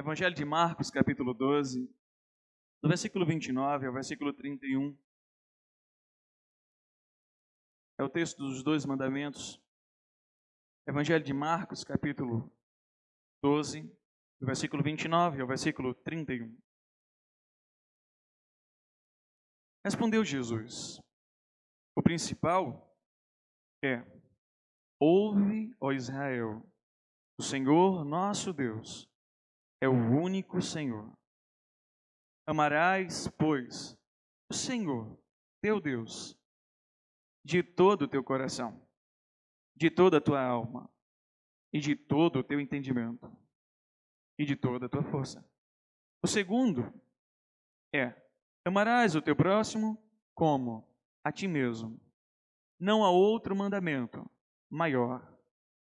Evangelho de Marcos, capítulo 12, do versículo 29 ao versículo 31. É o texto dos dois mandamentos. Evangelho de Marcos, capítulo 12, do versículo 29 ao versículo 31. Respondeu Jesus: o principal é: ouve, ó Israel, o Senhor nosso Deus é o único Senhor. Amarás, pois, o Senhor, teu Deus, de todo o teu coração, de toda a tua alma, e de todo o teu entendimento, e de toda a tua força. O segundo é: amarás o teu próximo como a ti mesmo. Não há outro mandamento maior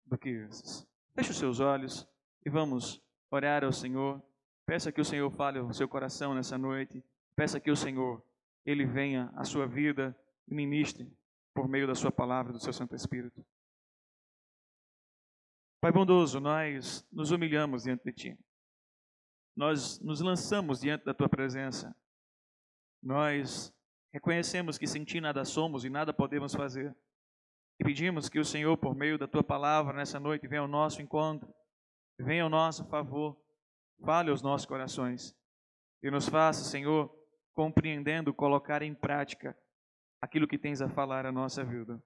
do que esses. Feche os seus olhos e vamos orar ao Senhor. Peça que o Senhor fale ao seu coração nessa noite. Peça que o Senhor, Ele venha à sua vida e ministre por meio da sua palavra, do seu Santo Espírito. Pai bondoso, nós nos humilhamos diante de Ti. Nós nos lançamos diante da Tua presença. Nós reconhecemos que sem Ti nada somos e nada podemos fazer. E pedimos que o Senhor, por meio da Tua palavra, nessa noite, venha ao nosso encontro, venha ao nosso favor, fale aos nossos corações e nos faça, Senhor, compreendendo, colocar em prática aquilo que tens a falar à nossa vida.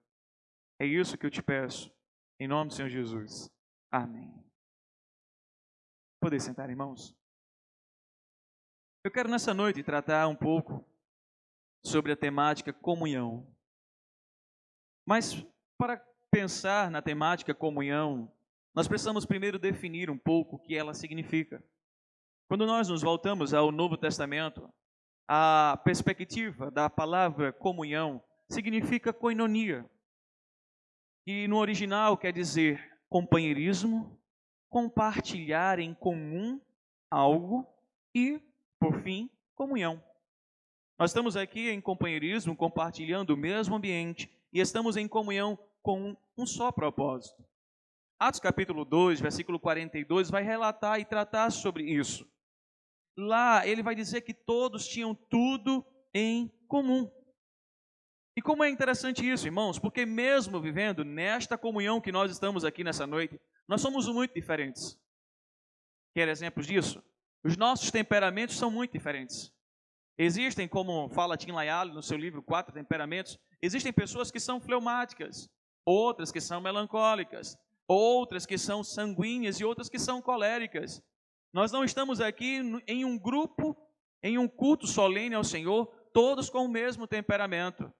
É isso que eu te peço, em nome do Senhor Jesus. Amém. Poder sentar, irmãos? Eu quero nessa noite tratar um pouco sobre a temática comunhão. Mas para pensar na temática comunhão, nós precisamos primeiro definir um pouco o que ela significa. Quando nós nos voltamos ao Novo Testamento, a perspectiva da palavra comunhão significa koinonia, que no original quer dizer companheirismo, compartilhar em comum algo e, por fim, comunhão. Nós estamos aqui em companheirismo, compartilhando o mesmo ambiente e estamos em comunhão com um só propósito. Atos capítulo 2, versículo 42, vai relatar e tratar sobre isso. Lá ele vai dizer que todos tinham tudo em comum. E como é interessante isso, irmãos, porque mesmo vivendo nesta comunhão que nós estamos aqui nessa noite, nós somos muito diferentes. Quer exemplos disso? Os nossos temperamentos são muito diferentes. Existem, como fala Tim LaHaye no seu livro 4 Temperamentos, existem pessoas que são fleumáticas, outras que são melancólicas, outras que são sanguíneas e outras que são coléricas. Nós não estamos aqui em um grupo, em um culto solene ao Senhor, todos com o mesmo temperamento.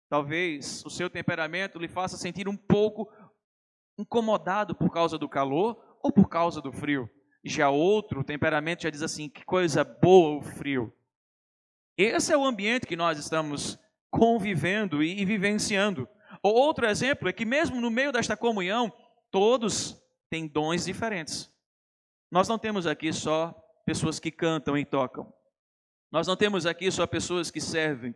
Talvez o seu temperamento lhe faça sentir um pouco incomodado por causa do calor ou por causa do frio. Já outro temperamento já diz assim: que coisa boa o frio. Esse é o ambiente que nós estamos convivendo e vivenciando. Outro exemplo é que mesmo no meio desta comunhão, todos têm dons diferentes. Nós não temos aqui só pessoas que cantam e tocam. Nós não temos aqui só pessoas que servem.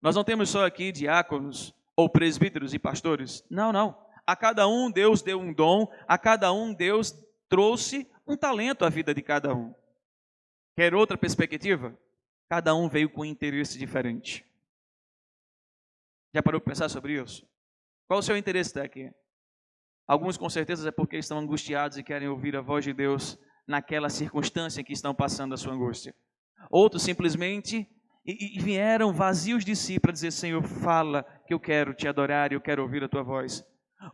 Nós não temos só aqui diáconos ou presbíteros e pastores. Não. A cada um Deus deu um dom, a cada um Deus trouxe um talento à vida de cada um. Quer outra perspectiva? Cada um veio com um interesse diferente. Já parou para pensar sobre isso? Qual o seu interesse estar aqui? Alguns com certeza é porque estão angustiados e querem ouvir a voz de Deus naquela circunstância em que estão passando a sua angústia. Outros simplesmente vieram vazios de si para dizer: Senhor, fala que eu quero te adorar e eu quero ouvir a tua voz.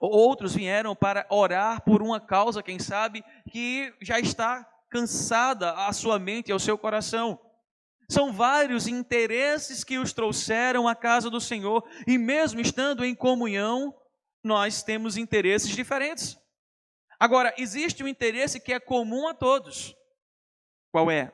Outros vieram para orar por uma causa, quem sabe, que já está cansada a sua mente e ao seu coração. São vários interesses que os trouxeram à casa do Senhor e mesmo estando em comunhão, nós temos interesses diferentes. Agora, existe um interesse que é comum a todos. Qual é?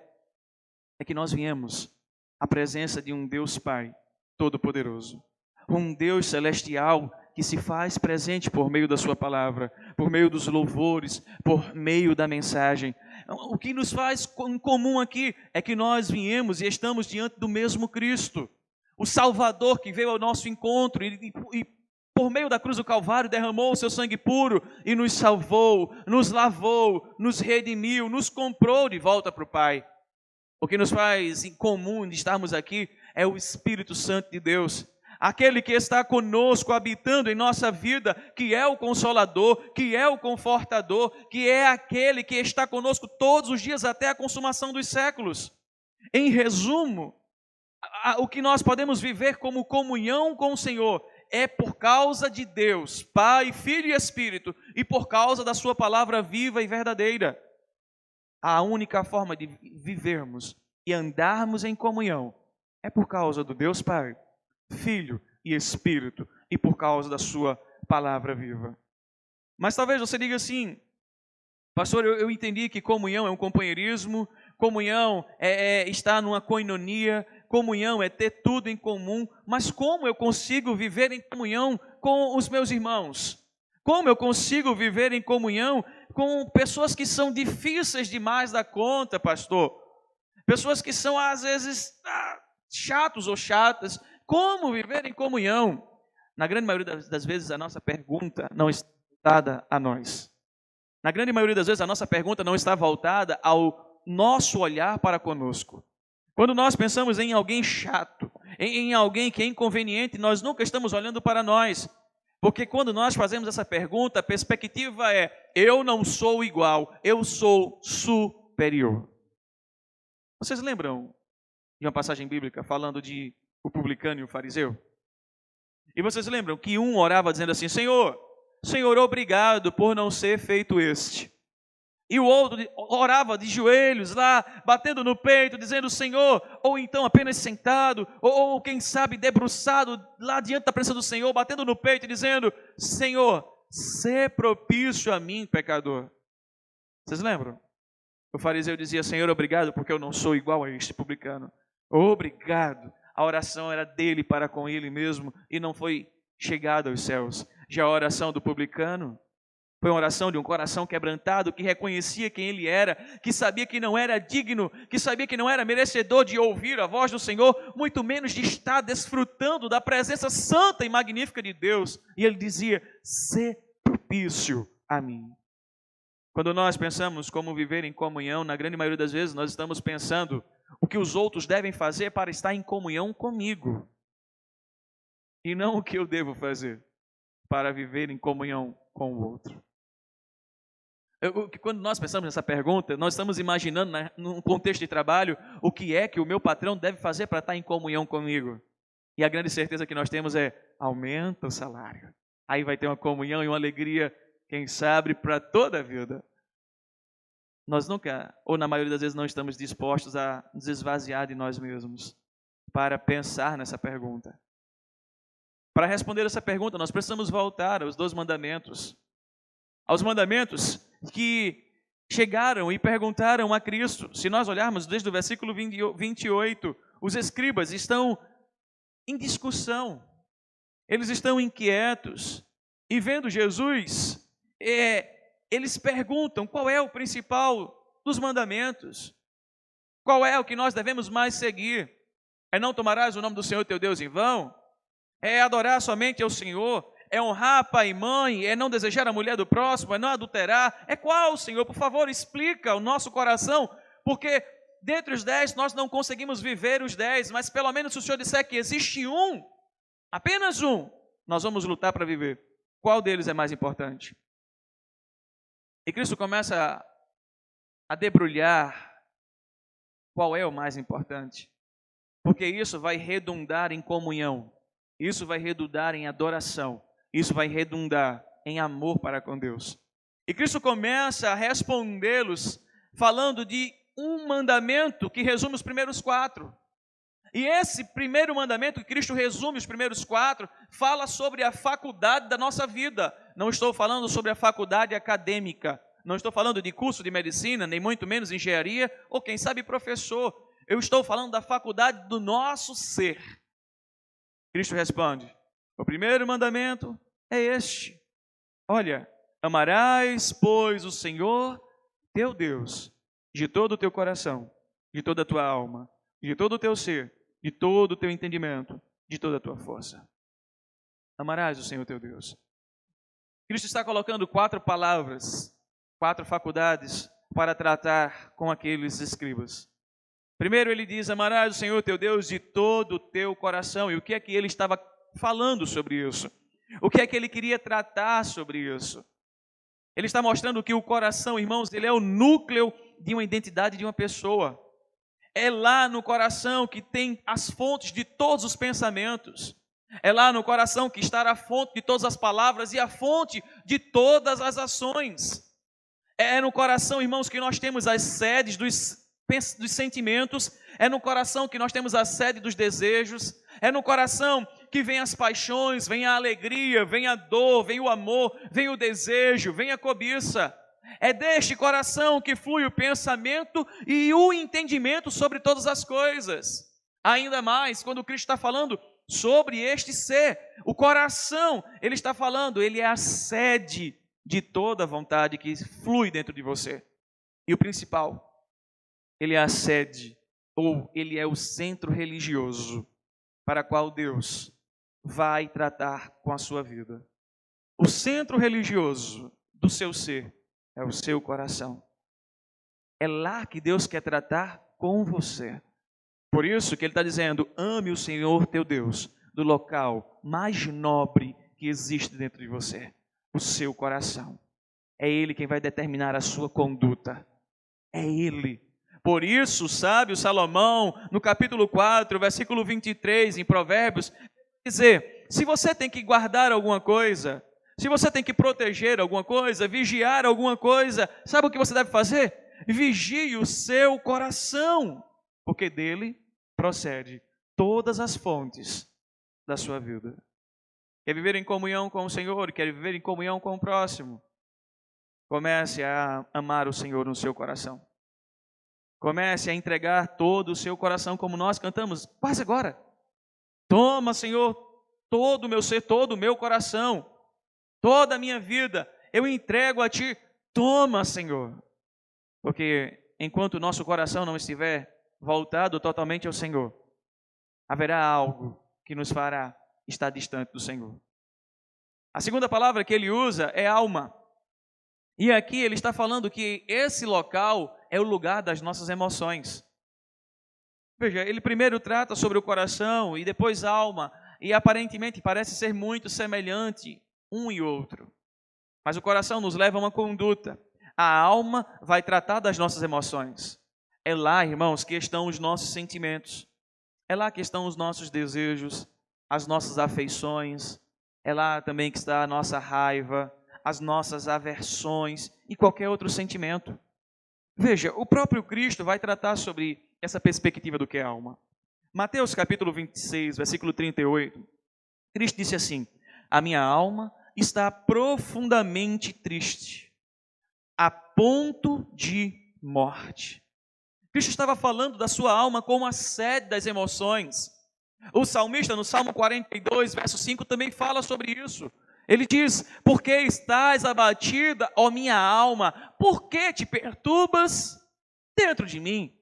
É que nós viemos à presença de um Deus Pai Todo-Poderoso. Um Deus celestial que se faz presente por meio da sua palavra, por meio dos louvores, por meio da mensagem. O que nos faz em comum aqui é que nós viemos e estamos diante do mesmo Cristo, o Salvador que veio ao nosso encontro e por meio da cruz do Calvário, derramou o seu sangue puro e nos salvou, nos lavou, nos redimiu, nos comprou de volta para o Pai. O que nos faz em comum de estarmos aqui é o Espírito Santo de Deus, aquele que está conosco, habitando em nossa vida, que é o Consolador, que é o Confortador, que é aquele que está conosco todos os dias até a consumação dos séculos. Em resumo, o que nós podemos viver como comunhão com o Senhor é por causa de Deus, Pai, Filho e Espírito, e por causa da sua palavra viva e verdadeira. A única forma de vivermos e andarmos em comunhão é por causa do Deus Pai, Filho e Espírito, e por causa da sua palavra viva. Mas talvez você diga assim: pastor, eu entendi que comunhão é um companheirismo, comunhão é estar numa koinonia, comunhão é ter tudo em comum, mas como eu consigo viver em comunhão com os meus irmãos? Como eu consigo viver em comunhão com pessoas que são difíceis demais da conta, pastor? Pessoas que são, às vezes, chatos ou chatas. Como viver em comunhão? Na grande maioria das vezes, a nossa pergunta não está voltada a nós. Na grande maioria das vezes, a nossa pergunta não está voltada ao nosso olhar para conosco. Quando nós pensamos em alguém chato, em alguém que é inconveniente, nós nunca estamos olhando para nós. Porque quando nós fazemos essa pergunta, a perspectiva é: eu não sou igual, eu sou superior. Vocês lembram de uma passagem bíblica falando de o publicano e o fariseu? E vocês lembram que um orava dizendo assim: Senhor, obrigado por não ser feito este. E o outro orava de joelhos lá, batendo no peito, dizendo: Senhor, ou então apenas sentado, ou quem sabe debruçado lá diante da presença do Senhor, batendo no peito e dizendo: Senhor, sê propício a mim, pecador. Vocês lembram? O fariseu dizia: Senhor, obrigado porque eu não sou igual a este publicano. Obrigado. A oração era dele para com ele mesmo e não foi chegada aos céus. Já a oração do publicano foi uma oração de um coração quebrantado, que reconhecia quem ele era, que sabia que não era digno, que sabia que não era merecedor de ouvir a voz do Senhor, muito menos de estar desfrutando da presença santa e magnífica de Deus. E ele dizia: sê propício a mim. Quando nós pensamos como viver em comunhão, na grande maioria das vezes nós estamos pensando o que os outros devem fazer para estar em comunhão comigo, e não o que eu devo fazer para viver em comunhão com o outro. Quando nós pensamos nessa pergunta, nós estamos imaginando, num contexto de trabalho, o que é que o meu patrão deve fazer para estar em comunhão comigo. E a grande certeza que nós temos é: aumenta o salário. Aí vai ter uma comunhão e uma alegria, quem sabe, para toda a vida. Nós nunca, ou na maioria das vezes, não estamos dispostos a nos esvaziar de nós mesmos para pensar nessa pergunta. Para responder essa pergunta, nós precisamos voltar aos 2 mandamentos. Aos mandamentos que chegaram e perguntaram a Cristo. Se nós olharmos desde o versículo 28, os escribas estão em discussão, eles estão inquietos, e vendo Jesus, eles perguntam qual é o principal dos mandamentos, qual é o que nós devemos mais seguir. É: não tomarás o nome do Senhor teu Deus em vão? É adorar somente ao Senhor? É honrar pai e mãe? É não desejar a mulher do próximo? É não adulterar? É qual, Senhor? Por favor, explica o nosso coração, porque dentre os 10 nós não conseguimos viver os 10, mas pelo menos se o Senhor disser que existe um, apenas um, nós vamos lutar para viver. Qual deles é mais importante? E Cristo começa a debrulhar qual é o mais importante, porque isso vai redundar em comunhão, isso vai redundar em adoração, isso vai redundar em amor para com Deus. E Cristo começa a respondê-los falando de um mandamento que resume os primeiros 4. E esse primeiro mandamento, que Cristo resume os primeiros 4, fala sobre a faculdade da nossa vida. Não estou falando sobre a faculdade acadêmica, não estou falando de curso de medicina, nem muito menos engenharia, ou quem sabe professor. Eu estou falando da faculdade do nosso ser. Cristo responde: o primeiro mandamento é este: olha, amarás, pois, o Senhor teu Deus de todo o teu coração, de toda a tua alma, de todo o teu ser, de todo o teu entendimento, de toda a tua força. Amarás o Senhor teu Deus. Cristo está colocando 4 palavras, 4 faculdades para tratar com aqueles escribas. Primeiro ele diz, amarás o Senhor teu Deus de todo o teu coração. E o que é que ele estava falando sobre isso? O que é que ele queria tratar sobre isso? Ele está mostrando que o coração, irmãos, ele é o núcleo de uma identidade de uma pessoa. É lá no coração que tem as fontes de todos os pensamentos. É lá no coração que está a fonte de todas as palavras e a fonte de todas as ações. É no coração, irmãos, que nós temos as sedes dos sentimentos. É no coração que nós temos a sede dos desejos. É no coração que vem as paixões, vem a alegria, vem a dor, vem o amor, vem o desejo, vem a cobiça. É deste coração que flui o pensamento e o entendimento sobre todas as coisas. Ainda mais, quando Cristo está falando sobre este ser, o coração, ele está falando, ele é a sede de toda a vontade que flui dentro de você. E o principal, ele é a sede, ou ele é o centro religioso para o qual Deus vai tratar com a sua vida. O centro religioso do seu ser é o seu coração. É lá que Deus quer tratar com você. Por isso que ele está dizendo, ame o Senhor teu Deus, do local mais nobre que existe dentro de você, o seu coração. É Ele quem vai determinar a sua conduta. É Ele. Por isso, o sábio Salomão, no capítulo 4, versículo 23, em Provérbios, dizer, se você tem que guardar alguma coisa, se você tem que proteger alguma coisa, vigiar alguma coisa, sabe o que você deve fazer? Vigie o seu coração, porque dele procede todas as fontes da sua vida. Quer viver em comunhão com o Senhor, quer viver em comunhão com o próximo? Comece a amar o Senhor no seu coração. Comece a entregar todo o seu coração, como nós cantamos quase agora. Toma, Senhor, todo o meu ser, todo o meu coração, toda a minha vida, eu entrego a Ti. Toma, Senhor. Porque enquanto o nosso coração não estiver voltado totalmente ao Senhor, haverá algo que nos fará estar distante do Senhor. A segunda palavra que ele usa é alma. E aqui ele está falando que esse local é o lugar das nossas emoções. Veja, ele primeiro trata sobre o coração e depois alma, e aparentemente parece ser muito semelhante um e outro. Mas o coração nos leva a uma conduta. A alma vai tratar das nossas emoções. É lá, irmãos, que estão os nossos sentimentos. É lá que estão os nossos desejos, as nossas afeições. É lá também que está a nossa raiva, as nossas aversões e qualquer outro sentimento. Veja, o próprio Cristo vai tratar sobre essa perspectiva do que é alma. Mateus capítulo 26, versículo 38, Cristo disse assim, a minha alma está profundamente triste, a ponto de morte. Cristo estava falando da sua alma como a sede das emoções. O salmista, no Salmo 42, verso 5, também fala sobre isso. Ele diz, por que estás abatida, ó minha alma? Por que te perturbas dentro de mim?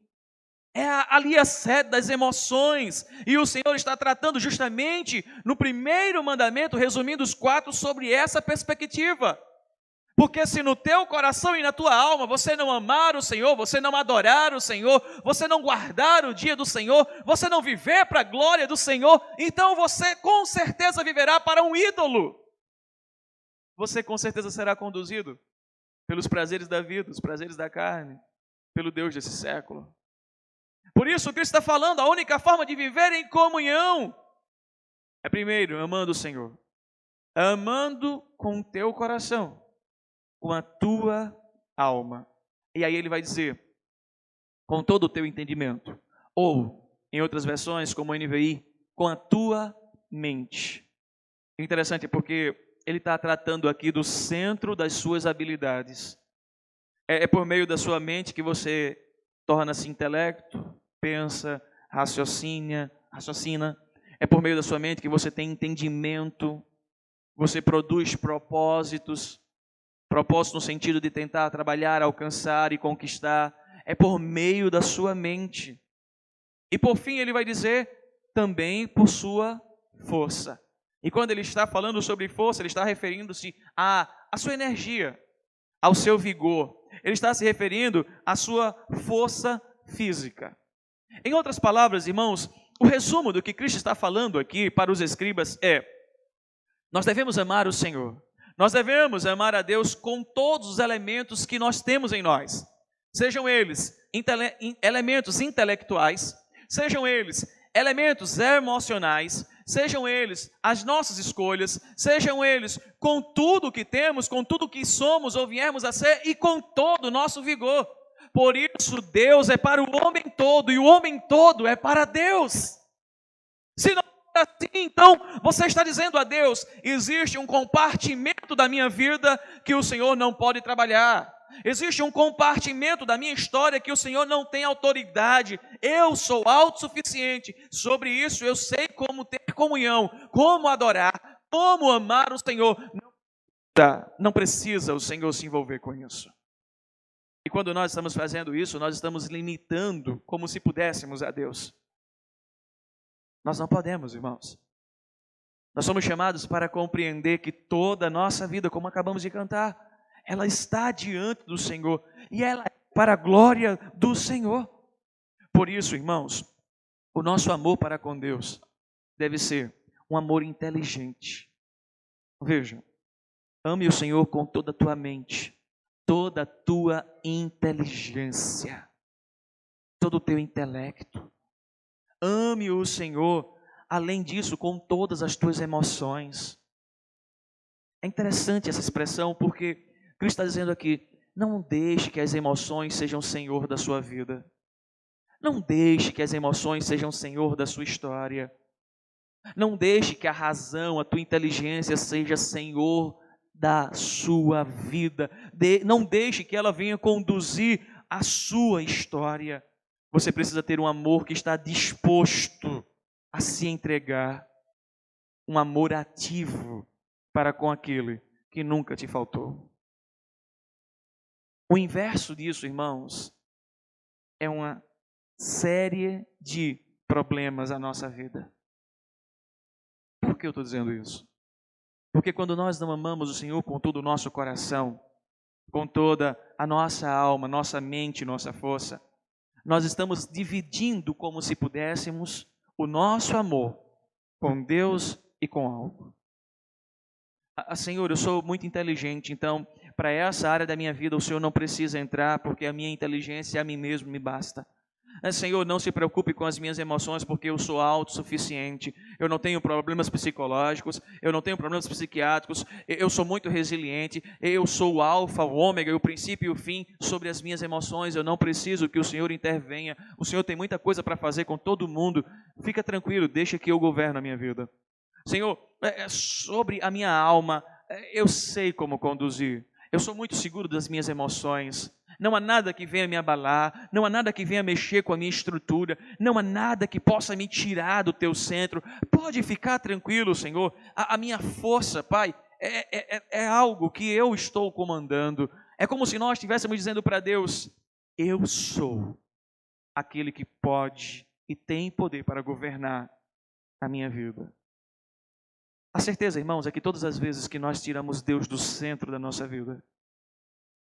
É ali a sede das emoções. E o Senhor está tratando justamente no primeiro mandamento, resumindo os 4, sobre essa perspectiva. Porque se no teu coração e na tua alma você não amar o Senhor, você não adorar o Senhor, você não guardar o dia do Senhor, você não viver para a glória do Senhor, então você com certeza viverá para um ídolo. Você com certeza será conduzido pelos prazeres da vida, os prazeres da carne, pelo Deus desse século. Por isso, Cristo está falando, a única forma de viver em comunhão é primeiro, amando o Senhor. Amando com o teu coração, com a tua alma. E aí ele vai dizer, com todo o teu entendimento. Ou, em outras versões, como a NVI, com a tua mente. Interessante porque ele está tratando aqui do centro das suas habilidades. É por meio da sua mente que você torna-se intelecto, pensa, raciocina. É por meio da sua mente que você tem entendimento, você produz propósitos no sentido de tentar trabalhar, alcançar e conquistar. É por meio da sua mente. E por fim ele vai dizer, também por sua força. E quando ele está falando sobre força, ele está referindo-se à sua energia, ao seu vigor. Ele está se referindo à sua força física. Em outras palavras, irmãos, o resumo do que Cristo está falando aqui para os escribas é: nós devemos amar o Senhor. Nós devemos amar a Deus com todos os elementos que nós temos em nós. Sejam eles elementos intelectuais, sejam eles elementos emocionais, sejam eles as nossas escolhas, sejam eles com tudo que temos, com tudo que somos ou viemos a ser e com todo o nosso vigor. Por isso Deus é para o homem todo e o homem todo é para Deus. Se não é assim, então você está dizendo a Deus: existe um compartimento da minha vida que o Senhor não pode trabalhar. Existe um compartimento da minha história que o Senhor não tem autoridade. Eu sou autossuficiente. Sobre isso eu sei como ter comunhão, como adorar, como amar o Senhor. Não precisa o Senhor se envolver com isso. E quando nós estamos fazendo isso, nós estamos limitando como se pudéssemos a Deus. Nós não podemos, irmãos. Nós somos chamados para compreender que toda a nossa vida, como acabamos de cantar, ela está diante do Senhor e ela é para a glória do Senhor. Por isso, irmãos, o nosso amor para com Deus deve ser um amor inteligente. Veja, ame o Senhor com toda a tua mente, toda a tua inteligência, todo o teu intelecto. Ame o Senhor, além disso, com todas as tuas emoções. É interessante essa expressão porque Cristo está dizendo aqui: não deixe que as emoções sejam o senhor da sua vida. Não deixe que as emoções sejam o senhor da sua história. Não deixe que a razão, a tua inteligência seja senhor da sua vida. Não deixe que ela venha conduzir a sua história. Você precisa ter um amor que está disposto a se entregar. Um amor ativo para com aquele que nunca te faltou. O inverso disso, irmãos, é uma série de problemas na nossa vida. Por que eu estou dizendo isso? Porque quando nós não amamos o Senhor com todo o nosso coração, com toda a nossa alma, nossa mente, nossa força, nós estamos dividindo como se pudéssemos o nosso amor com Deus e com algo. Senhor, eu sou muito inteligente, então para essa área da minha vida o Senhor não precisa entrar, porque a minha inteligência a mim mesmo me basta. Senhor, não se preocupe com as minhas emoções, porque eu sou autossuficiente, eu não tenho problemas psicológicos, eu não tenho problemas psiquiátricos, eu sou muito resiliente, eu sou o alfa, o ômega, o princípio e o fim sobre as minhas emoções, eu não preciso que o Senhor intervenha, o Senhor tem muita coisa para fazer com todo mundo, fica tranquilo, deixa que eu governo a minha vida. Senhor, sobre a minha alma, eu sei como conduzir, eu sou muito seguro das minhas emoções. Não há nada que venha me abalar, não há nada que venha mexer com a minha estrutura, não há nada que possa me tirar do teu centro. Pode ficar tranquilo, Senhor. A minha força, Pai, é algo que eu estou comandando. É como se nós estivéssemos dizendo para Deus: eu sou aquele que pode e tem poder para governar a minha vida. A certeza, irmãos, é que todas as vezes que nós tiramos Deus do centro da nossa vida,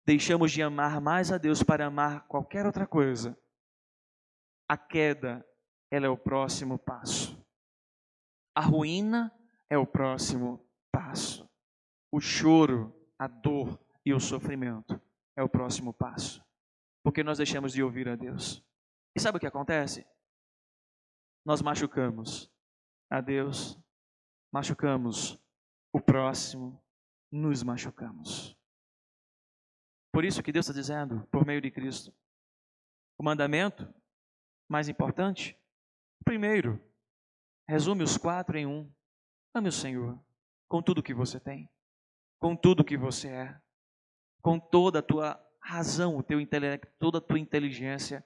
deixamos de amar mais a Deus para amar qualquer outra coisa, a queda, ela é o próximo passo. A ruína é o próximo passo. O choro, a dor e o sofrimento é o próximo passo. Porque nós deixamos de ouvir a Deus. E sabe o que acontece? Nós machucamos a Deus, machucamos o próximo, nos machucamos. Por isso que Deus está dizendo, por meio de Cristo, o mandamento mais importante, primeiro, resume os 4 em 1. Ame o Senhor com tudo que você tem, com tudo que você é, com toda a tua razão, o teu intelecto, toda a tua inteligência.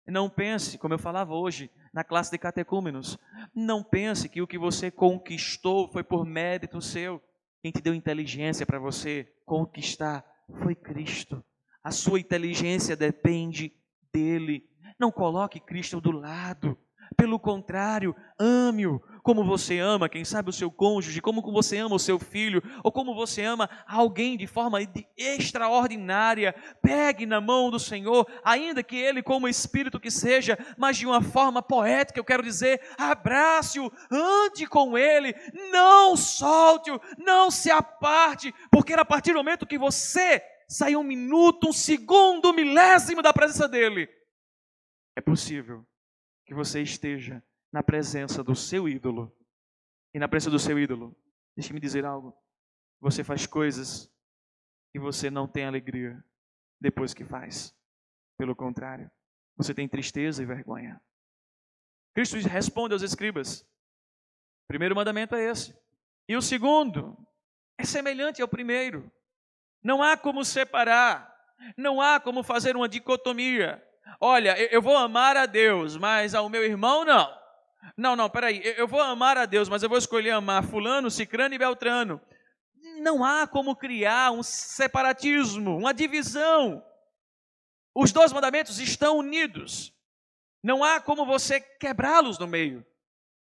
Não pense, como eu falava hoje na classe de catecúmenos, não pense que o que você conquistou foi por mérito seu. Quem te deu inteligência para você conquistar foi Cristo. A sua inteligência depende dele. Não coloque Cristo do lado. Pelo contrário, ame-o como você ama, quem sabe, o seu cônjuge, como você ama o seu filho, ou como você ama alguém de forma extraordinária. Pegue na mão do Senhor, ainda que Ele, como espírito que seja, mas de uma forma poética, eu quero dizer, abrace-o, ande com Ele, não solte-o, não se aparte, porque a partir do momento que você sair um minuto, um segundo, um milésimo da presença dEle, é possível que você esteja na presença do seu ídolo. E na presença do seu ídolo, deixe-me dizer algo, você faz coisas que você não tem alegria depois que faz. Pelo contrário, você tem tristeza e vergonha. Cristo responde aos escribas. O primeiro mandamento é esse. E o segundo é semelhante ao primeiro. Não há como separar, não há como fazer uma dicotomia. Olha, eu vou amar a Deus, mas ao meu irmão não. Não, peraí, eu vou amar a Deus, mas eu vou escolher amar fulano, cicrano e beltrano. Não há como criar um separatismo, uma divisão. Os dois mandamentos estão unidos. Não há como você quebrá-los no meio.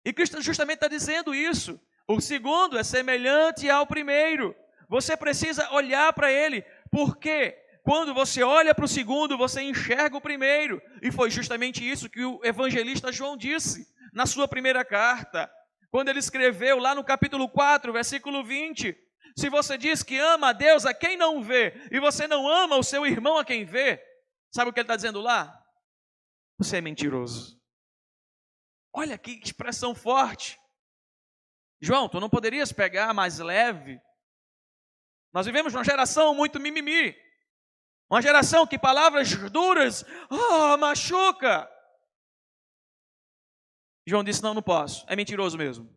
E Cristo justamente está dizendo isso. O segundo é semelhante ao primeiro. Você precisa olhar para ele, porque quando você olha para o segundo, você enxerga o primeiro. E foi justamente isso que o evangelista João disse na sua primeira carta. Quando ele escreveu lá no capítulo 4, versículo 20. Se você diz que ama a Deus a quem não vê, e você não ama o seu irmão a quem vê, sabe o que ele está dizendo lá? Você é mentiroso. Olha que expressão forte. João, tu não poderias pegar mais leve? Nós vivemos numa geração muito mimimi. Uma geração que palavras duras, machuca. João disse, não posso. É mentiroso mesmo.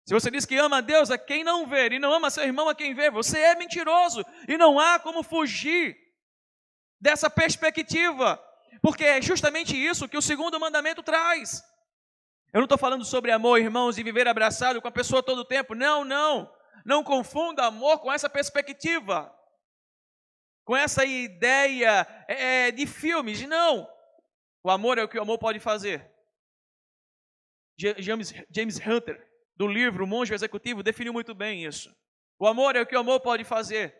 Se você diz que ama a Deus a quem não vê, e não ama seu irmão a quem vê, você é mentiroso. E não há como fugir dessa perspectiva. Porque é justamente isso que o segundo mandamento traz. Eu não estou falando sobre amor, irmãos, e viver abraçado com a pessoa todo o tempo. Não. Não confunda amor com essa perspectiva. Com essa ideia de filmes. Não. O amor é o que o amor pode fazer. James Hunter, do livro O Monge Executivo, definiu muito bem isso. O amor é o que o amor pode fazer.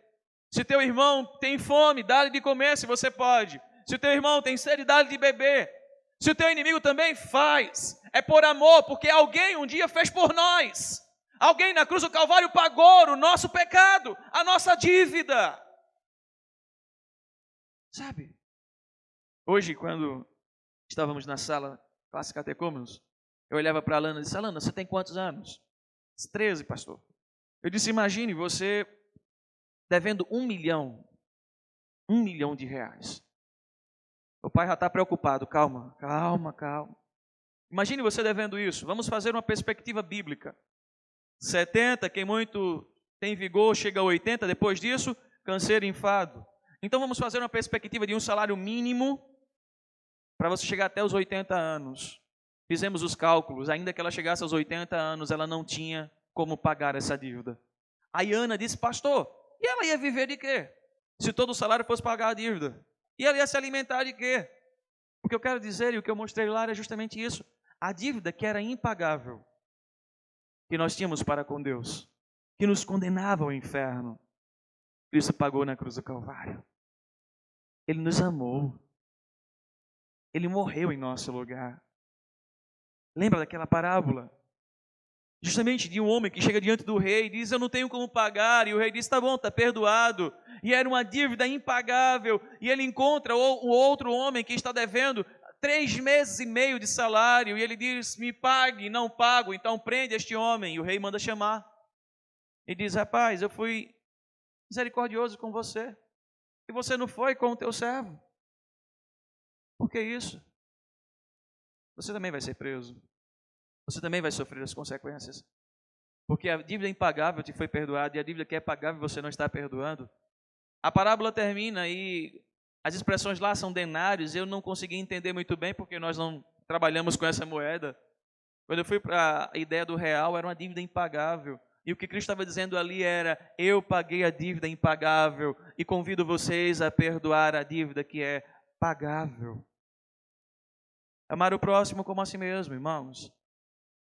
Se teu irmão tem fome, dá-lhe de comer se você pode. Se o teu irmão tem sede, dá-lhe de beber. Se o teu inimigo também, faz. É por amor, porque alguém um dia fez por nós. Alguém na cruz do Calvário pagou o nosso pecado, a nossa dívida. Sabe? Hoje, quando estávamos na sala classe catecúmenos, eu olhava para a Alana e disse, Alana, você tem quantos anos? 13, pastor. Eu disse, imagine você devendo 1 milhão de reais. O pai já está preocupado, calma. Imagine você devendo isso. Vamos fazer uma perspectiva bíblica. 70, quem muito tem vigor, chega a 80, depois disso, canseiro e enfado. Então vamos fazer uma perspectiva de um salário mínimo para você chegar até os 80 anos. Fizemos os cálculos, ainda que ela chegasse aos 80 anos, ela não tinha como pagar essa dívida. Aí Ana disse, pastor, e ela ia viver de quê? Se todo o salário fosse pagar a dívida. E ela ia se alimentar de quê? O que eu quero dizer e o que eu mostrei lá é justamente isso. A dívida que era impagável, que nós tínhamos para com Deus, que nos condenava ao inferno, Cristo pagou na cruz do Calvário. Ele nos amou. Ele morreu em nosso lugar. Lembra daquela parábola? Justamente de um homem que chega diante do rei e diz, eu não tenho como pagar. E o rei diz, tá bom, tá perdoado. E era uma dívida impagável. E ele encontra o outro homem que está devendo 3 meses e meio de salário. E ele diz, me pague, não pago, então prende este homem. E o rei manda chamar. E diz, rapaz, eu fui misericordioso com você. E você não foi com o teu servo. Por que isso? Você também vai ser preso. Você também vai sofrer as consequências. Porque a dívida impagável te foi perdoada e a dívida que é pagável você não está perdoando. A parábola termina e as expressões lá são denários. Eu não consegui entender muito bem porque nós não trabalhamos com essa moeda. Quando eu fui para a ideia do real, era uma dívida impagável. E o que Cristo estava dizendo ali era, eu paguei a dívida impagável e convido vocês a perdoar a dívida que é pagável. Amar o próximo como a si mesmo, irmãos.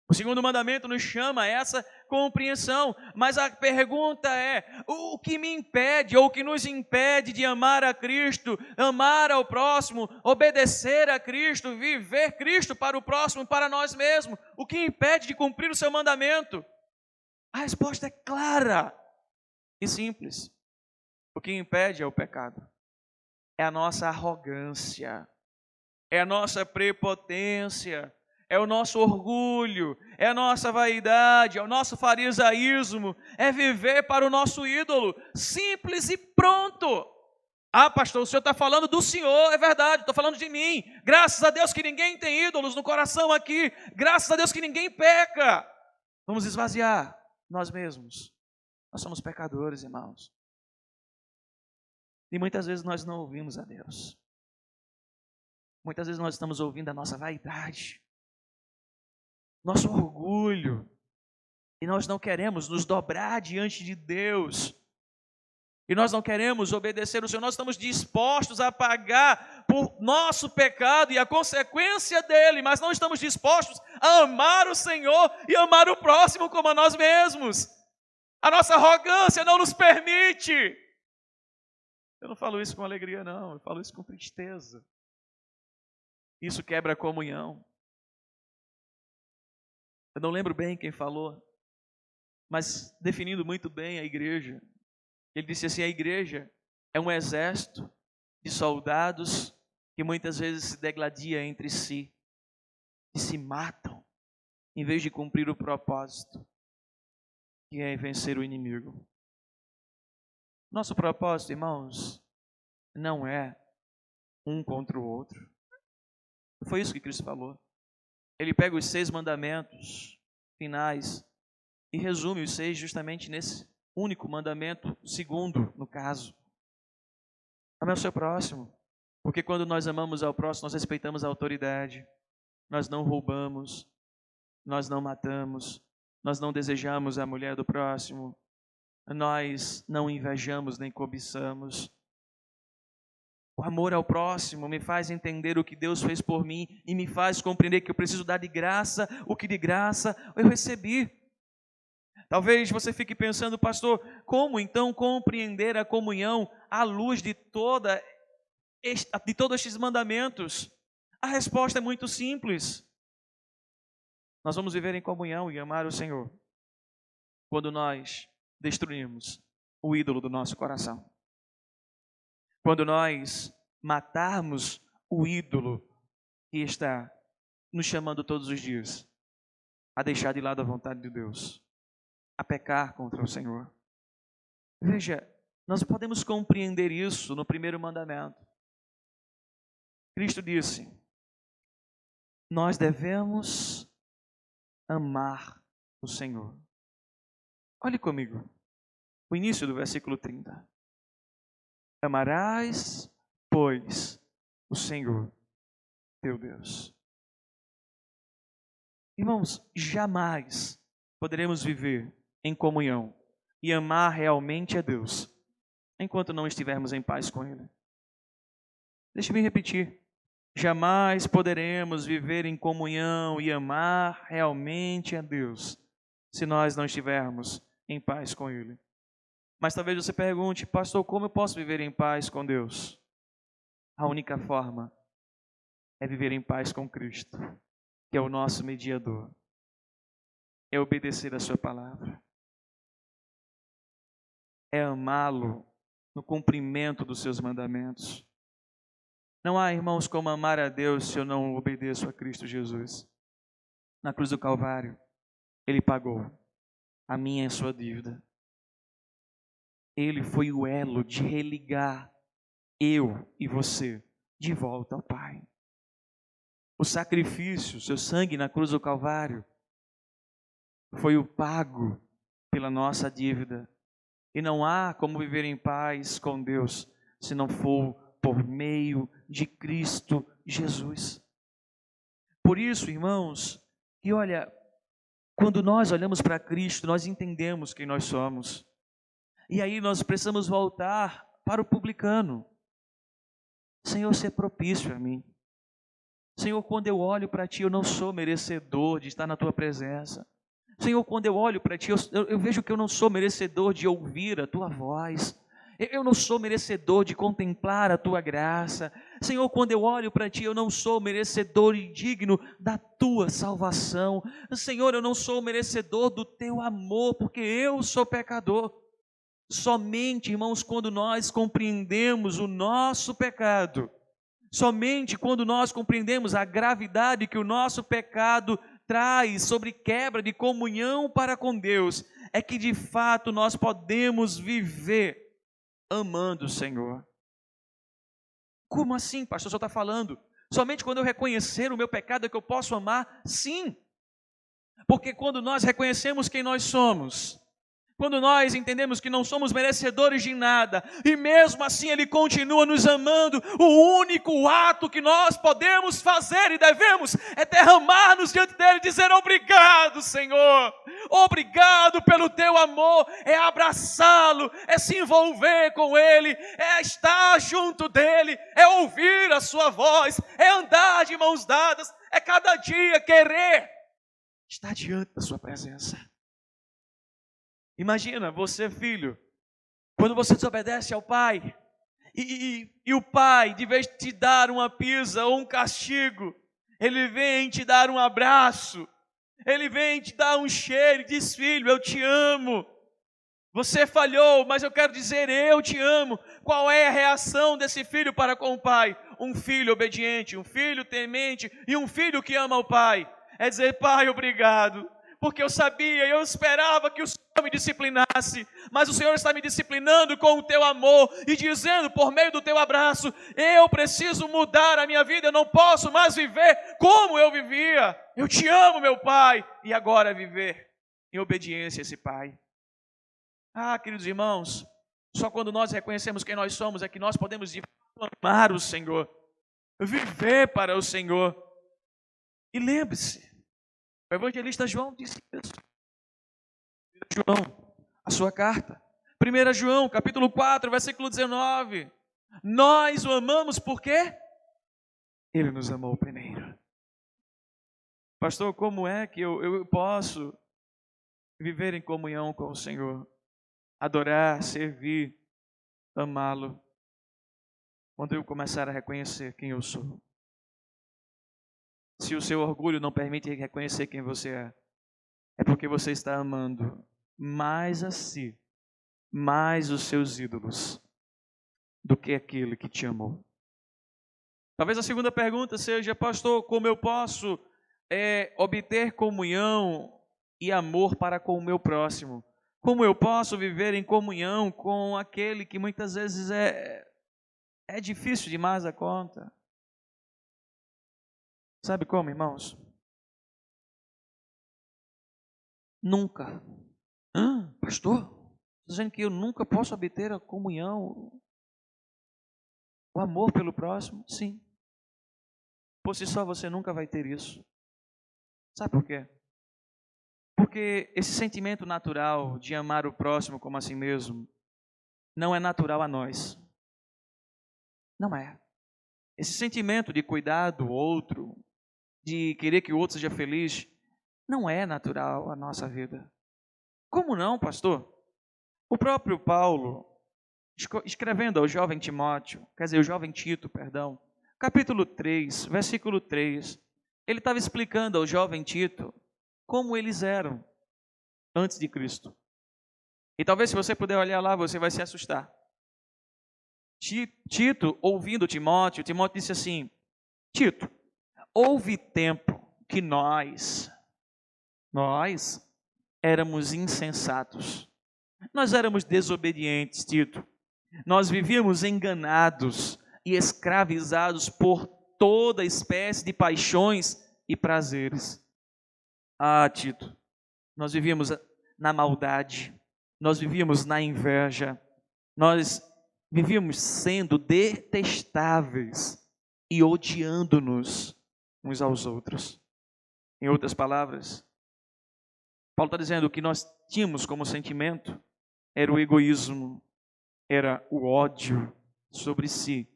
O segundo mandamento nos chama a essa compreensão, mas a pergunta é: o que me impede ou o que nos impede de amar a Cristo, amar ao próximo, obedecer a Cristo, viver Cristo para o próximo, para nós mesmos? O que impede de cumprir o seu mandamento? A resposta é clara e simples. O que impede é o pecado, é a nossa arrogância, é a nossa prepotência, é o nosso orgulho, é a nossa vaidade, é o nosso farisaísmo, é viver para o nosso ídolo, simples e pronto. Ah, pastor, o senhor está falando do senhor, é verdade, estou falando de mim. Graças a Deus que ninguém tem ídolos no coração aqui, graças a Deus que ninguém peca. Vamos esvaziar nós mesmos. Nós somos pecadores, irmãos. E muitas vezes nós não ouvimos a Deus. Muitas vezes nós estamos ouvindo a nossa vaidade, nosso orgulho, e nós não queremos nos dobrar diante de Deus, e nós não queremos obedecer o Senhor, nós estamos dispostos a pagar por nosso pecado e a consequência dele, mas não estamos dispostos a amar o Senhor e amar o próximo como a nós mesmos. A nossa arrogância não nos permite. Eu não falo isso com alegria, não, eu falo isso com tristeza. Isso quebra a comunhão. Eu não lembro bem quem falou, mas definindo muito bem a igreja, ele disse assim: a igreja é um exército de soldados que muitas vezes se degladia entre si e se matam, em vez de cumprir o propósito, que é vencer o inimigo. Nosso propósito, irmãos, não é um contra o outro. Foi isso que Cristo falou. Ele pega os 6 mandamentos finais e resume os 6 justamente nesse único mandamento, segundo, no caso. Ame ao seu próximo. Porque quando nós amamos ao próximo, nós respeitamos a autoridade. Nós não roubamos, nós não matamos, nós não desejamos a mulher do próximo, nós não invejamos nem cobiçamos. O amor ao próximo me faz entender o que Deus fez por mim e me faz compreender que eu preciso dar de graça o que de graça eu recebi. Talvez você fique pensando: pastor, como então compreender a comunhão à luz de todos estes mandamentos? A resposta é muito simples. Nós vamos viver em comunhão e amar o Senhor quando nós destruirmos o ídolo do nosso coração. Quando nós matarmos o ídolo que está nos chamando todos os dias a deixar de lado a vontade de Deus, a pecar contra o Senhor. Veja, nós podemos compreender isso no primeiro mandamento. Cristo disse: nós devemos amar o Senhor. Olhe comigo, o início do versículo 30. Amarás, pois, o Senhor, teu Deus. Irmãos, jamais poderemos viver em comunhão e amar realmente a Deus enquanto não estivermos em paz com Ele. Deixe-me repetir. Jamais poderemos viver em comunhão e amar realmente a Deus se nós não estivermos em paz com Ele. Mas talvez você pergunte: pastor, como eu posso viver em paz com Deus? A única forma é viver em paz com Cristo, que é o nosso mediador. É obedecer a sua palavra. É amá-lo no cumprimento dos seus mandamentos. Não há, irmãos, como amar a Deus se eu não obedeço a Cristo Jesus. Na cruz do Calvário, Ele pagou a minha e a sua dívida. Ele foi o elo de religar eu e você de volta ao Pai. O sacrifício, seu sangue na cruz do Calvário, foi o pago pela nossa dívida. E não há como viver em paz com Deus se não for por meio de Cristo Jesus. Por isso, irmãos, que olha, quando nós olhamos para Cristo, nós entendemos quem nós somos. E aí nós precisamos voltar para o publicano. Senhor, ser propício a mim. Senhor, quando eu olho para Ti, eu não sou merecedor de estar na Tua presença. Senhor, quando eu olho para Ti, eu vejo que eu não sou merecedor de ouvir a Tua voz. Eu não sou merecedor de contemplar a Tua graça. Senhor, quando eu olho para Ti, eu não sou merecedor e digno da Tua salvação. Senhor, eu não sou merecedor do Teu amor, porque eu sou pecador. Somente, irmãos, quando nós compreendemos o nosso pecado, somente quando nós compreendemos a gravidade que o nosso pecado traz sobre quebra de comunhão para com Deus, é que de fato nós podemos viver amando o Senhor. Como assim, pastor? O senhor está falando? Somente quando eu reconhecer o meu pecado é que eu posso amar? Sim. Porque quando nós reconhecemos quem nós somos, quando nós entendemos que não somos merecedores de nada, e mesmo assim Ele continua nos amando, o único ato que nós podemos fazer e devemos é derramar-nos diante dEle e dizer: obrigado, Senhor, obrigado pelo Teu amor, é abraçá-lo, é se envolver com Ele, é estar junto dEle, é ouvir a Sua voz, é andar de mãos dadas, é cada dia querer estar diante da Sua presença. Imagina você, filho, quando você desobedece ao pai, e o pai, de vez de te dar uma pisa ou um castigo, ele vem te dar um abraço, ele vem te dar um cheiro e diz: filho, eu te amo. Você falhou, mas eu quero dizer, eu te amo. Qual é a reação desse filho para com o pai? Um filho obediente, um filho temente e um filho que ama o pai. É dizer: pai, obrigado. Porque eu sabia, eu esperava que o Senhor me disciplinasse, mas o Senhor está me disciplinando com o Teu amor e dizendo por meio do Teu abraço: eu preciso mudar a minha vida, eu não posso mais viver como eu vivia. Eu te amo, meu Pai, e agora viver em obediência a esse Pai. Ah, queridos irmãos, só quando nós reconhecemos quem nós somos é que nós podemos de fato amar o Senhor, viver para o Senhor. E lembre-se, o evangelista João disse isso. João, a sua carta. 1 João, capítulo 4, versículo 19. Nós o amamos por quê? Ele nos amou primeiro. Pastor, como é que eu posso viver em comunhão com o Senhor? Adorar, servir, amá-lo. Quando eu começar a reconhecer quem eu sou. Se o seu orgulho não permite reconhecer quem você é porque você está amando mais a si, mais os seus ídolos, do que aquele que te amou. Talvez a segunda pergunta seja: pastor, como eu posso obter comunhão e amor para com o meu próximo? Como eu posso viver em comunhão com aquele que muitas vezes é difícil demais a conta? Sabe como, irmãos? Nunca. Pastor, está dizendo que eu nunca posso obter a comunhão, o amor pelo próximo? Sim. Por si só você nunca vai ter isso. Sabe por quê? Porque esse sentimento natural de amar o próximo como a si mesmo não é natural a nós. Não é. Esse sentimento de cuidar do outro, de querer que o outro seja feliz, não é natural à nossa vida. Como não, pastor? O próprio Paulo, escrevendo ao jovem Timóteo, quer dizer, o jovem Tito, perdão, capítulo 3, versículo 3, ele estava explicando ao jovem Tito como eles eram antes de Cristo. E talvez se você puder olhar lá, você vai se assustar. Tito, ouvindo Timóteo disse assim: Tito, houve tempo que nós éramos insensatos. Nós éramos desobedientes, Tito. Nós vivíamos enganados e escravizados por toda espécie de paixões e prazeres. Ah, Tito, nós vivíamos na maldade, nós vivíamos na inveja, nós vivíamos sendo detestáveis e odiando-nos uns aos outros. Em outras palavras, Paulo está dizendo que nós tínhamos como sentimento era o egoísmo, era o ódio sobre si,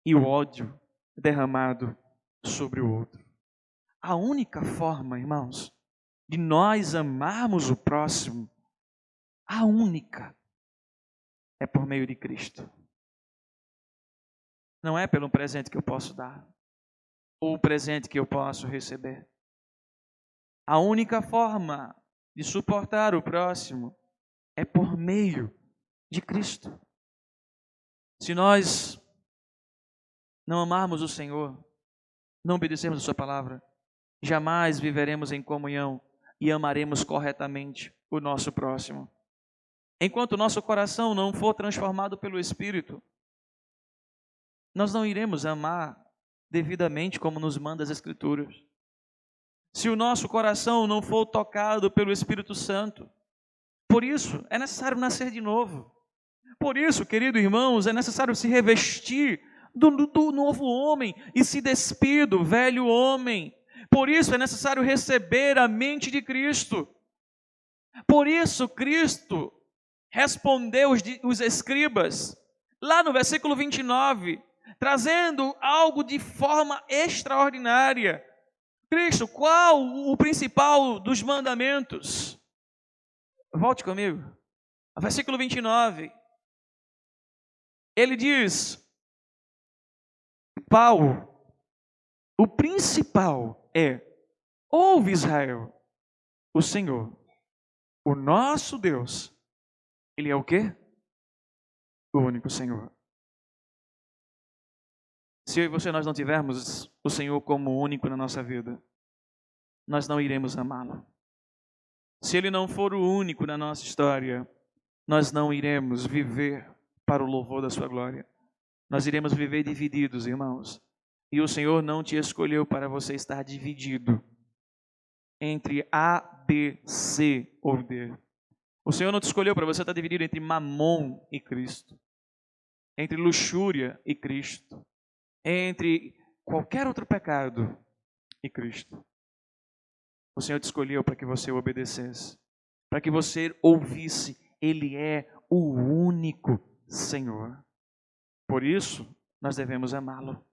e o ódio derramado sobre o outro. A única forma, irmãos, de nós amarmos o próximo, a única, é por meio de Cristo. Não é pelo presente que eu posso dar, ou o presente que eu posso receber. A única forma de suportar o próximo é por meio de Cristo. Se nós não amarmos o Senhor, não obedecermos a sua palavra, jamais viveremos em comunhão e amaremos corretamente o nosso próximo. Enquanto o nosso coração não for transformado pelo Espírito, nós não iremos amar devidamente como nos manda as Escrituras. Se o nosso coração não for tocado pelo Espírito Santo, por isso é necessário nascer de novo. Por isso, queridos irmãos, é necessário se revestir do novo homem e se despir do velho homem. Por isso é necessário receber a mente de Cristo. Por isso Cristo respondeu os escribas, lá no versículo 29, trazendo algo de forma extraordinária. Cristo, qual o principal dos mandamentos? Volte comigo. Versículo 29. Ele diz, Paulo, o principal é: ouve Israel, o Senhor, o nosso Deus, Ele é o quê? O único Senhor. Se eu e você nós não tivermos o Senhor como único na nossa vida, nós não iremos amá-lo. Se Ele não for o único na nossa história, nós não iremos viver para o louvor da sua glória. Nós iremos viver divididos, irmãos. E o Senhor não te escolheu para você estar dividido entre A, B, C ou D. O Senhor não te escolheu para você estar dividido entre Mamon e Cristo, entre luxúria e Cristo, entre qualquer outro pecado e Cristo. O Senhor te escolheu para que você o obedecesse, para que você ouvisse, Ele é o único Senhor. Por isso, nós devemos amá-lo.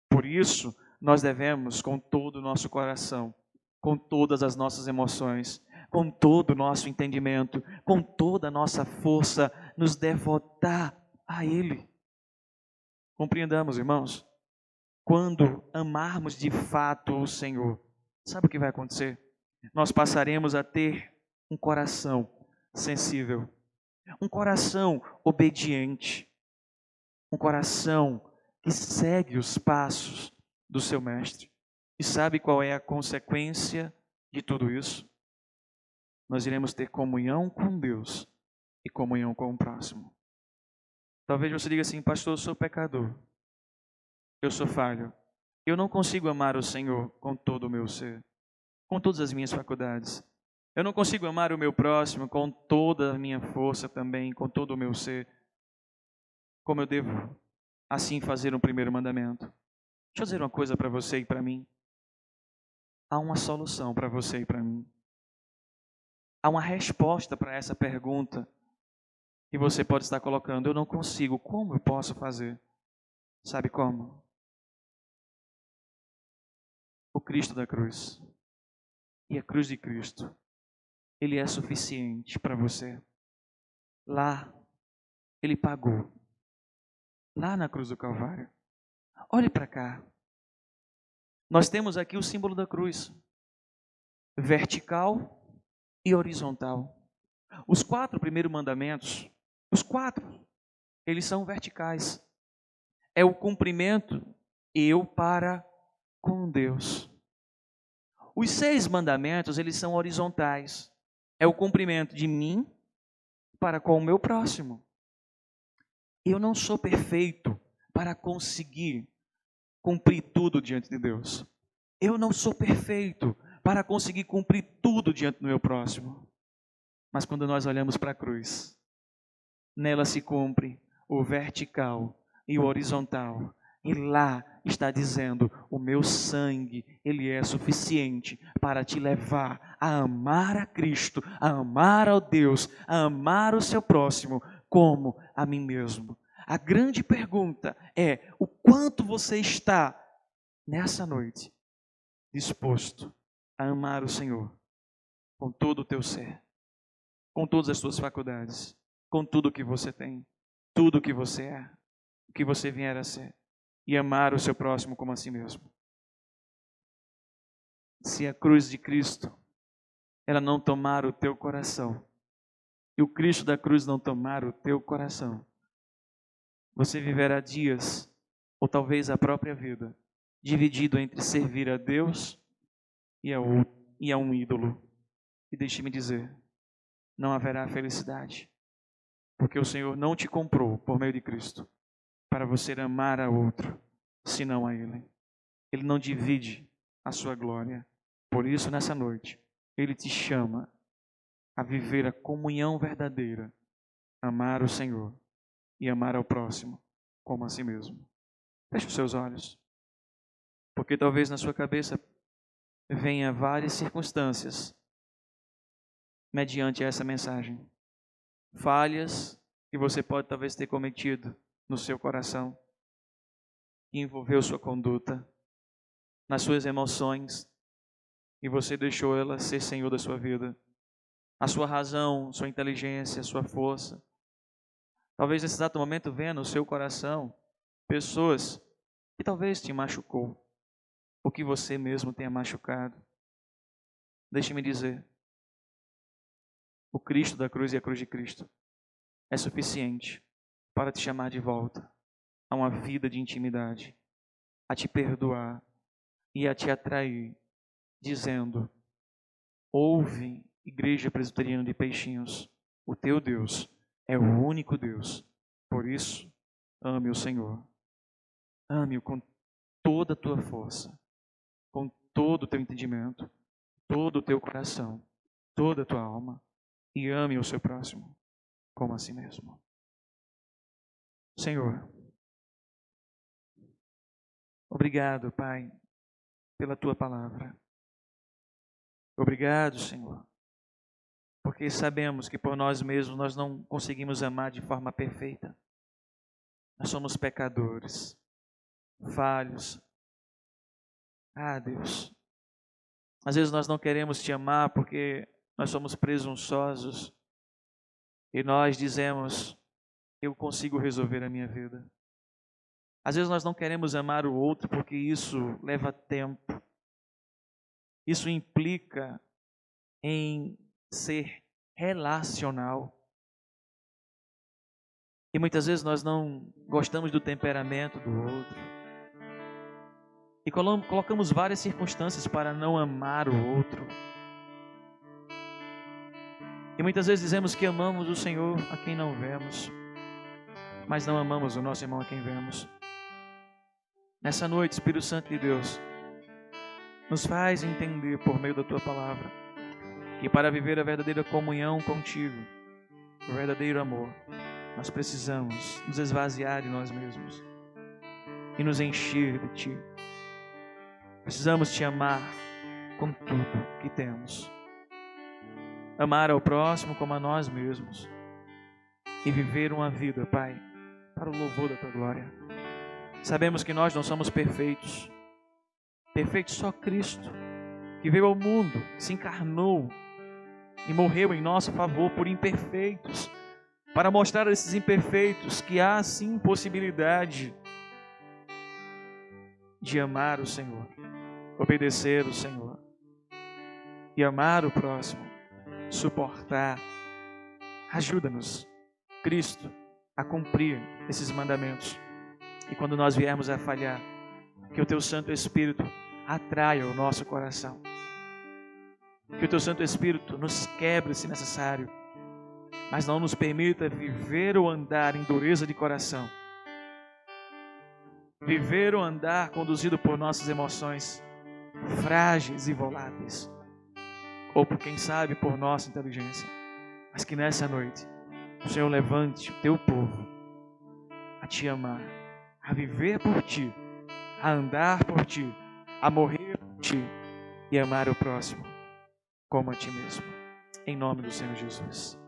Por isso, nós devemos, com todo o nosso coração, com todas as nossas emoções, com todo o nosso entendimento, com toda a nossa força, nos devotar a Ele. Compreendamos, irmãos, quando amarmos de fato o Senhor, sabe o que vai acontecer? Nós passaremos a ter um coração sensível, um coração obediente, um coração que segue os passos do seu mestre. E sabe qual é a consequência de tudo isso? Nós iremos ter comunhão com Deus e comunhão com o próximo. Talvez você diga assim: pastor, eu sou pecador, eu sou falho, eu não consigo amar o Senhor com todo o meu ser, com todas as minhas faculdades. Eu não consigo amar o meu próximo com toda a minha força também, com todo o meu ser. Como eu devo assim fazer um primeiro mandamento? Deixa eu dizer uma coisa para você e para mim. Há uma solução para você e para mim. Há uma resposta para essa pergunta que você pode estar colocando: eu não consigo, como eu posso fazer? Sabe como? O Cristo da cruz. E a cruz de Cristo, Ele é suficiente para você. Lá, Ele pagou. Lá na cruz do Calvário. Olhe para cá. Nós temos aqui o símbolo da cruz. Vertical e horizontal. Os 4 primeiros mandamentos, os 4, eles são verticais. É o cumprimento eu para com Deus. Os 6 mandamentos, eles são horizontais. É o cumprimento de mim para com o meu próximo. Eu não sou perfeito para conseguir cumprir tudo diante de Deus. Eu não sou perfeito para conseguir cumprir tudo diante do meu próximo. Mas quando nós olhamos para a cruz, nela se cumpre o vertical e o horizontal. E lá está dizendo: o meu sangue, ele é suficiente para te levar a amar a Cristo, a amar ao Deus, a amar o seu próximo como a mim mesmo. A grande pergunta é: o quanto você está nessa noite, disposto a amar o Senhor com todo o teu ser, com todas as tuas faculdades, com tudo o que você tem, tudo o que você é, o que você vier a ser, e amar o seu próximo como a si mesmo. Se a cruz de Cristo, ela não tomar o teu coração, e o Cristo da cruz não tomar o teu coração, você viverá dias, ou talvez a própria vida, dividido entre servir a Deus e a um ídolo. E deixe-me dizer, não haverá felicidade, porque o Senhor não te comprou por meio de Cristo para você amar a outro, senão a Ele. Ele não divide a sua glória. Por isso, nessa noite, Ele te chama a viver a comunhão verdadeira, amar o Senhor e amar ao próximo como a si mesmo. Feche os seus olhos, porque talvez na sua cabeça venha várias circunstâncias mediante essa mensagem. Falhas que você pode talvez ter cometido no seu coração, que envolveu sua conduta, nas suas emoções, e você deixou ela ser senhor da sua vida. A sua razão, sua inteligência, sua força. Talvez nesse exato momento venha no seu coração pessoas que talvez te machucou, ou que você mesmo tenha machucado. Deixe-me dizer, o Cristo da cruz e a cruz de Cristo é suficiente para te chamar de volta a uma vida de intimidade, a te perdoar e a te atrair, dizendo: ouve, Igreja Presbiteriana de Peixinhos, o teu Deus é o único Deus. Por isso, ame o Senhor. Ame-o com toda a tua força, com todo o teu entendimento, todo o teu coração, toda a tua alma, e ame o seu próximo como a si mesmo. Senhor, obrigado, Pai, pela tua palavra. Obrigado, Senhor, porque sabemos que por nós mesmos nós não conseguimos amar de forma perfeita. Nós somos pecadores, falhos. Ah, Deus, às vezes nós não queremos te amar porque nós somos presunçosos e nós dizemos: eu consigo resolver a minha vida. Às vezes nós não queremos amar o outro porque isso leva tempo. Isso implica em ser relacional. E muitas vezes nós não gostamos do temperamento do outro. E colocamos várias circunstâncias para não amar o outro. E muitas vezes dizemos que amamos o Senhor a quem não vemos, mas não amamos o nosso irmão a quem vemos. Nessa noite, Espírito Santo de Deus, nos faz entender por meio da Tua palavra que para viver a verdadeira comunhão contigo, o verdadeiro amor, nós precisamos nos esvaziar de nós mesmos e nos encher de Ti. Precisamos Te amar com tudo que temos. Amar ao próximo como a nós mesmos. E viver uma vida, Pai, para o louvor da Tua glória. Sabemos que nós não somos perfeitos. Perfeito só Cristo, que veio ao mundo, se encarnou e morreu em nosso favor por imperfeitos, para mostrar a esses imperfeitos que há sim possibilidade de amar o Senhor, obedecer o Senhor e amar o próximo, suportar. Ajuda-nos, Cristo, a cumprir esses mandamentos. E quando nós viermos a falhar, que o Teu Santo Espírito atraia o nosso coração. Que o Teu Santo Espírito nos quebre, se necessário, mas não nos permita viver ou andar em dureza de coração. Viver ou andar conduzido por nossas emoções frágeis e voláteis. Ou por quem sabe, por nossa inteligência. Mas que nessa noite o Senhor levante o Teu povo a Te amar, a viver por Ti, a andar por Ti, a morrer por Ti e amar o próximo como a Ti mesmo. Em nome do Senhor Jesus.